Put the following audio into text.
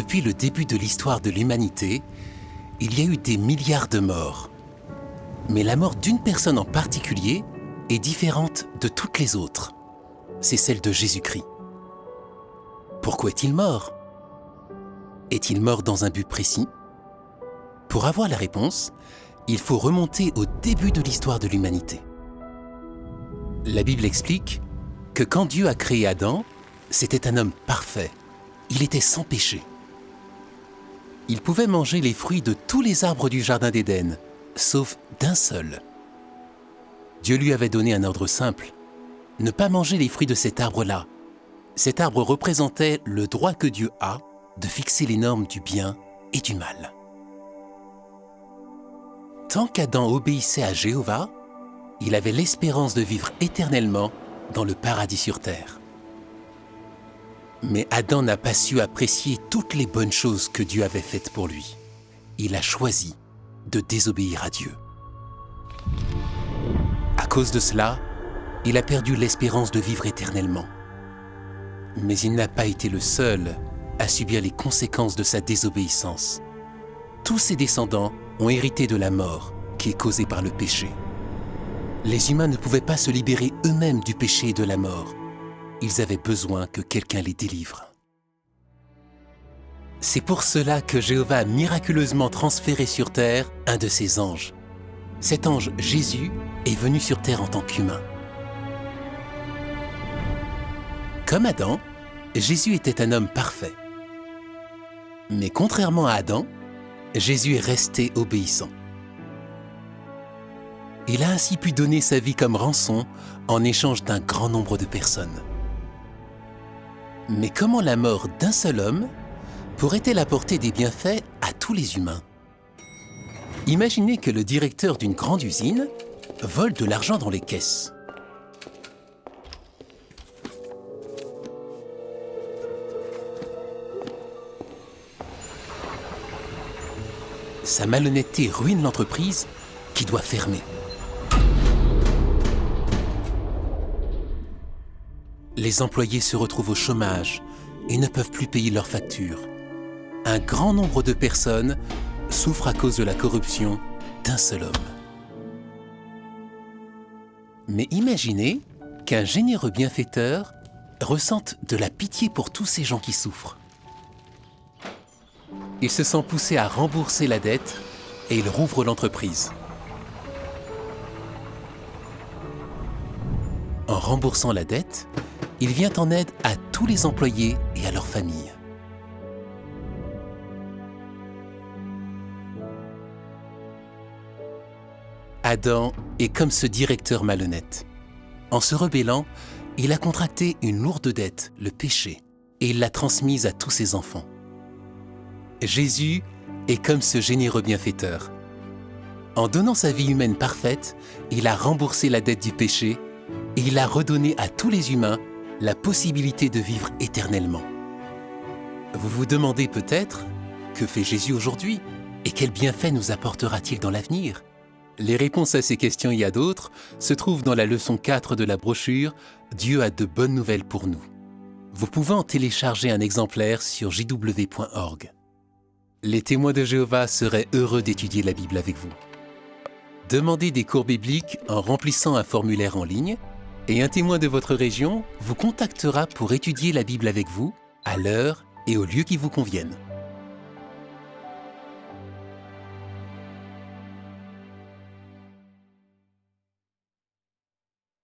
Depuis le début de l'histoire de l'humanité, il y a eu des milliards de morts. Mais la mort d'une personne en particulier est différente de toutes les autres. C'est celle de Jésus-Christ. Pourquoi est-il mort? Est-il mort dans un but précis? Pour avoir la réponse, il faut remonter au début de l'histoire de l'humanité. La Bible explique que quand Dieu a créé Adam, c'était un homme parfait. Il était sans péché. Il pouvait manger les fruits de tous les arbres du jardin d'Éden, sauf d'un seul. Dieu lui avait donné un ordre simple: ne pas manger les fruits de cet arbre-là. Cet arbre représentait le droit que Dieu a de fixer les normes du bien et du mal. Tant qu'Adam obéissait à Jéhovah, il avait l'espérance de vivre éternellement dans le paradis sur terre. Mais Adam n'a pas su apprécier toutes les bonnes choses que Dieu avait faites pour lui. Il a choisi de désobéir à Dieu. À cause de cela, il a perdu l'espérance de vivre éternellement. Mais il n'a pas été le seul à subir les conséquences de sa désobéissance. Tous ses descendants ont hérité de la mort qui est causée par le péché. Les humains ne pouvaient pas se libérer eux-mêmes du péché et de la mort. Ils avaient besoin que quelqu'un les délivre. C'est pour cela que Jéhovah a miraculeusement transféré sur terre un de ses anges. Cet ange, Jésus, est venu sur terre en tant qu'humain. Comme Adam, Jésus était un homme parfait. Mais contrairement à Adam, Jésus est resté obéissant. Il a ainsi pu donner sa vie comme rançon en échange d'un grand nombre de personnes. Mais comment la mort d'un seul homme pourrait-elle apporter des bienfaits à tous les humains? Imaginez que le directeur d'une grande usine vole de l'argent dans les caisses. Sa malhonnêteté ruine l'entreprise qui doit fermer. Les employés se retrouvent au chômage et ne peuvent plus payer leurs factures. Un grand nombre de personnes souffrent à cause de la corruption d'un seul homme. Mais imaginez qu'un généreux bienfaiteur ressente de la pitié pour tous ces gens qui souffrent. Il se sent poussé à rembourser la dette et il rouvre l'entreprise. En remboursant la dette, il vient en aide à tous les employés et à leurs familles. Adam est comme ce directeur malhonnête. En se rebellant, il a contracté une lourde dette, le péché, et il l'a transmise à tous ses enfants. Jésus est comme ce généreux bienfaiteur. En donnant sa vie humaine parfaite, il a remboursé la dette du péché et il a redonné à tous les humains la possibilité de vivre éternellement. Vous vous demandez peut-être, que fait Jésus aujourd'hui et quels bienfaits nous apportera-t-il dans l'avenir? Les réponses à ces questions et à d'autres se trouvent dans la leçon 4 de la brochure « Dieu a de bonnes nouvelles pour nous ». Vous pouvez en télécharger un exemplaire sur jw.org. Les témoins de Jéhovah seraient heureux d'étudier la Bible avec vous. Demandez des cours bibliques en remplissant un formulaire en ligne et un témoin de votre région vous contactera pour étudier la Bible avec vous, à l'heure et au lieu qui vous conviennent.